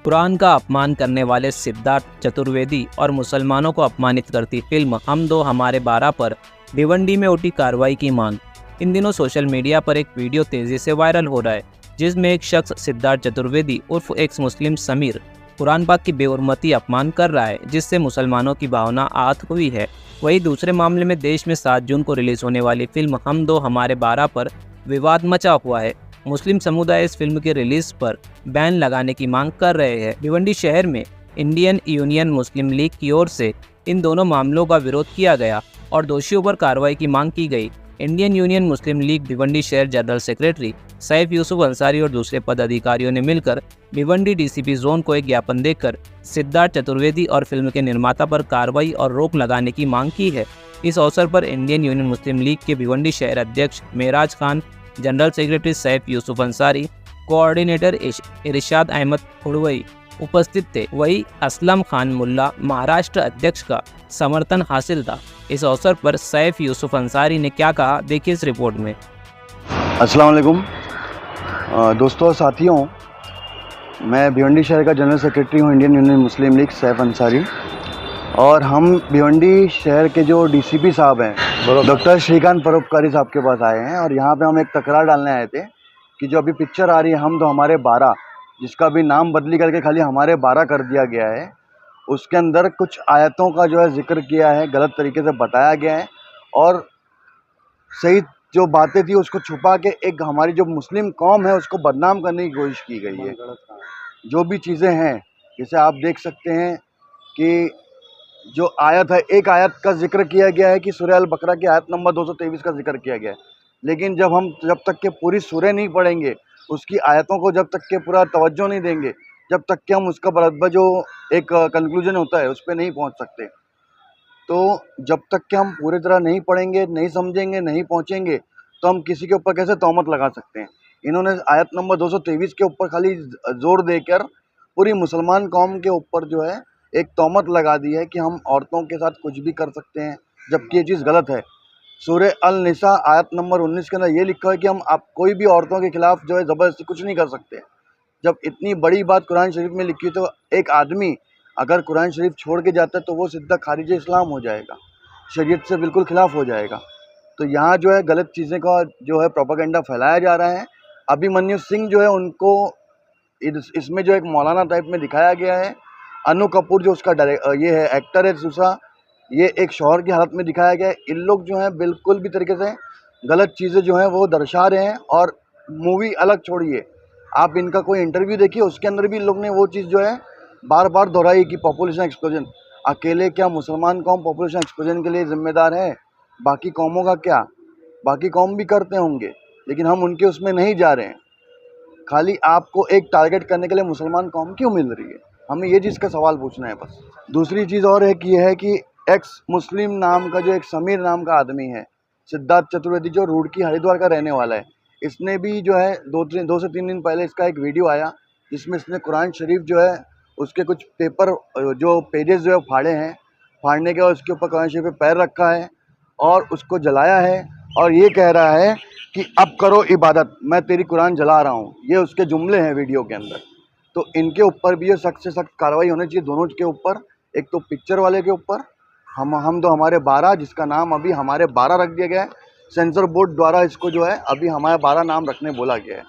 कुरान का अपमान करने वाले सिद्धार्थ चतुर्वेदी और मुसलमानों को अपमानित करती फिल्म हम दो हमारे 12 पर भिवंडी में उठी कार्रवाई की मांग। इन दिनों सोशल मीडिया पर एक वीडियो तेजी से वायरल हो रहा है, जिसमें एक शख्स सिद्धार्थ चतुर्वेदी उर्फ एक्स मुस्लिम समीर कुरान पाक की बेहुरमती अपमान कर रहा है, जिससे मुसलमानों की भावना आहत हुई है। वहीं दूसरे मामले में देश में 7 जून को रिलीज होने वाली फिल्म हम दो हमारे 12 पर विवाद मचा हुआ है। मुस्लिम समुदाय इस फिल्म के रिलीज पर बैन लगाने की मांग कर रहे हैं। भिवंडी शहर में इंडियन यूनियन मुस्लिम लीग की ओर से इन दोनों मामलों का विरोध किया गया और दोषियों पर कार्रवाई की मांग की गई। इंडियन यूनियन मुस्लिम लीग भिवंडी शहर जनरल सेक्रेटरी सैफ यूसुफ अंसारी और दूसरे पदाधिकारियों ने मिलकर भिवंडी डीसीपी जोन को एक ज्ञापन देकर सिद्धार्थ चतुर्वेदी और फिल्म के निर्माता पर कार्रवाई और रोक लगाने की मांग की है। इस अवसर पर इंडियन यूनियन मुस्लिम लीग के भिवंडी शहर अध्यक्ष Meraj Khan, general secretary Saif Yusuf Ansari, coordinator Irshad Ahmad Khudwai उपस्थित थे। वही असलम खान मुल्ला महाराष्ट्र अध्यक्ष का समर्थन हासिल था। इस अवसर पर सैफ यूसुफ अंसारी ने क्या कहा, देखिए इस रिपोर्ट में। अस्सलाम वालेकुम दोस्तों और साथियों, मैं भिवंडी शहर का जनरल सेक्रेटरी हूँ इंडियन यूनियन मुस्लिम लीग सैफ अंसारी। और हम भिवंडी शहर के जो डीसीपी साहब हैं डॉक्टर श्रीकांत परोपकारी साहब के पास आए हैं और यहाँ पे हम एक तकरार डालने आए थे कि जो अभी पिक्चर आ रही है हम तो हमारे 12, जिसका भी नाम बदली करके खाली हमारे 12 कर दिया गया है, उसके अंदर कुछ आयतों का जो है जिक्र किया है, गलत तरीके से बताया गया है और सही जो बातें थी उसको छुपा के एक हमारी जो मुस्लिम कौम है उसको बदनाम करने की कोशिश की गई है। जो भी चीज़ें हैं, जैसे आप देख सकते हैं कि जो आयत है, एक आयत का जिक्र किया गया है कि सूरह अल बकरा की आयत नंबर 223 का जिक्र किया गया है, लेकिन जब तक के पूरी सूरह नहीं पढ़ेंगे, उसकी आयतों को जब तक के पूरा तवज्जो नहीं देंगे, जब तक कि हम उसका बराबर जो एक कंक्लूजन होता है उस पर नहीं पहुंच सकते। तो जब तक कि हम पूरी तरह नहीं पढ़ेंगे, नहीं समझेंगे, नहीं पहुंचेंगे, तो हम किसी के ऊपर कैसे तहमत लगा सकते हैं। इन्होंने आयत नंबर 223 के ऊपर खाली जोर देकर पूरी मुसलमान कौम के ऊपर जो है एक तहमत लगा दी है कि हम औरतों के साथ कुछ भी कर सकते हैं, जबकि ये चीज़ गलत है। सूरह अल निसा आयत नंबर 19 के अंदर ये लिखा है कि हम आप कोई भी औरतों के खिलाफ जो है ज़बरदस्ती कुछ नहीं कर सकते। जब इतनी बड़ी बात कुरान शरीफ में लिखी तो एक आदमी अगर कुरान शरीफ छोड़ के जाता है तो वो सीधा खारिज इस्लाम हो जाएगा, शरीयत से बिल्कुल खिलाफ हो जाएगा। तो यहाँ जो है गलत चीज़ें का जो है प्रोपेगेंडा फैलाया जा रहा है। अभिमन्यु सिंह जो है उनको इसमें जो एक मौलाना टाइप में दिखाया गया है। अनु कपूर जो उसका ये है एक्टर है दूसरा, ये एक शौहर की हालत में दिखाया गया है। इन लोग जो हैं बिल्कुल भी तरीके से गलत चीज़ें जो हैं वो दर्शा रहे हैं। और मूवी अलग छोड़िए, आप इनका कोई इंटरव्यू देखिए, उसके अंदर भी इन लोग ने वो चीज़ जो है बार बार दोहराई कि पॉपुलेशन एक्सप्लोजन। अकेले क्या मुसलमान कौम पॉपुलेशन एक्सप्लोजन के लिए ज़िम्मेदार है? बाकी कौमों का क्या? बाकी कौम भी करते होंगे, लेकिन हम उनके उसमें नहीं जा रहे हैं। खाली आपको एक टारगेट करने के लिए मुसलमान कौम क्यों मिल रही है? हमें ये चीज़ का सवाल पूछना है बस। दूसरी चीज़ और है कि यह है कि एक्स मुस्लिम नाम का जो एक समीर नाम का आदमी है, सिद्धार्थ चतुर्वेदी, जो रुड़की हरिद्वार का रहने वाला है, इसने भी जो है 2 से 3 दिन पहले इसका एक वीडियो आया जिसमें इसने कुरान शरीफ जो है उसके कुछ पेपर जो पेजेस जो है फाड़े हैं, फाड़ने के बाद उसके ऊपर कुरान शरीफ पे पैर रखा है और उसको जलाया है और ये कह रहा है कि अब करो इबादत, मैं तेरी कुरान जला रहा हूँ। ये उसके जुमले हैं वीडियो के अंदर। तो इनके ऊपर भी ये सख्त से सख्त कार्रवाई होनी चाहिए, दोनों के ऊपर। एक तो पिक्चर वाले के ऊपर हम तो हमारे 12, जिसका नाम अभी हमारे 12 रख दिया गया है, सेंसर बोर्ड द्वारा इसको जो है अभी हमारे 12 नाम रखने बोला गया है।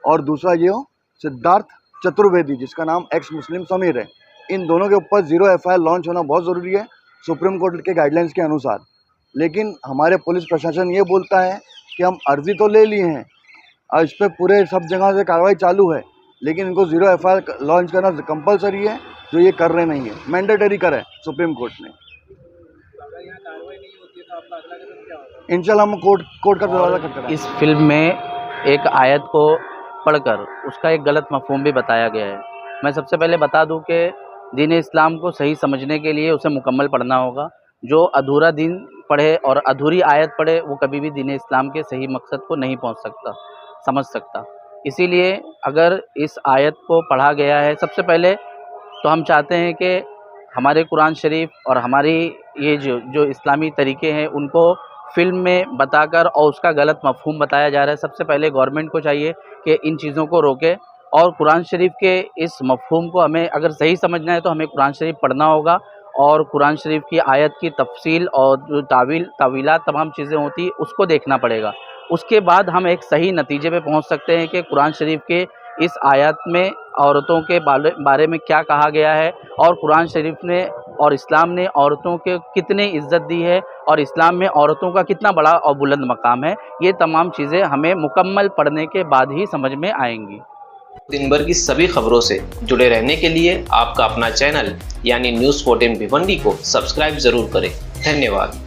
और दूसरा ये हो सिद्धार्थ चतुर्वेदी, जिसका नाम एक्स मुस्लिम समीर है, इन दोनों के ऊपर 0 FIR लॉन्च होना बहुत ज़रूरी है सुप्रीम कोर्ट के गाइडलाइंस के अनुसार। लेकिन हमारे पुलिस प्रशासन ये बोलता है कि हम अर्जी तो ले लिए हैं और इस पर पूरे सब जगह से कार्रवाई चालू है, लेकिन इनको 0 FIR लॉन्च करना कंपलसरी है, जो ये कर रहे नहीं है। मैंडेटरी करे सुप्रीम कोर्ट ने। इंशाल्लाह हम कोर्ट का दरवाज़ा खटखटाएंगे। इस फिल्म में एक आयत को पढ़कर उसका एक गलत मफहूम भी बताया गया है। मैं सबसे पहले बता दूं कि दीन इस्लाम को सही समझने के लिए उसे मुकम्मल पढ़ना होगा। जो अधूरा दीन पढ़े और अधूरी आयत पढ़े वो कभी भी दीन इस्लाम के सही मकसद को नहीं समझ सकता। इसीलिए अगर इस आयत को पढ़ा गया है, सबसे पहले तो हम चाहते हैं कि हमारे कुरान शरीफ और हमारी ये जो इस्लामी तरीके हैं उनको फ़िल्म में बताकर और उसका गलत मफहूम बताया जा रहा है। सबसे पहले गवर्नमेंट को चाहिए कि इन चीज़ों को रोके और कुरान शरीफ के इस मफ़हूम को हमें अगर सही समझना है तो हमें कुरान शरीफ पढ़ना होगा और कुरान शरीफ की आयत की तफसील और जो तावीलात तमाम चीज़ें होती हैं उसको देखना पड़ेगा। उसके बाद हम एक सही नतीजे पे पहुंच सकते हैं कि कुरान शरीफ के इस आयत में औरतों के बारे में क्या कहा गया है और कुरान शरीफ ने और इस्लाम ने औरतों के कितने इज़्ज़त दी है और इस्लाम में औरतों का कितना बड़ा और बुलंद मकाम है। ये तमाम चीज़ें हमें मुकम्मल पढ़ने के बाद ही समझ में आएंगी। दिन भर की सभी खबरों से जुड़े रहने के लिए आपका अपना चैनल यानी न्यूज़ 14 भिवंडी को सब्सक्राइब जरूर करें। धन्यवाद।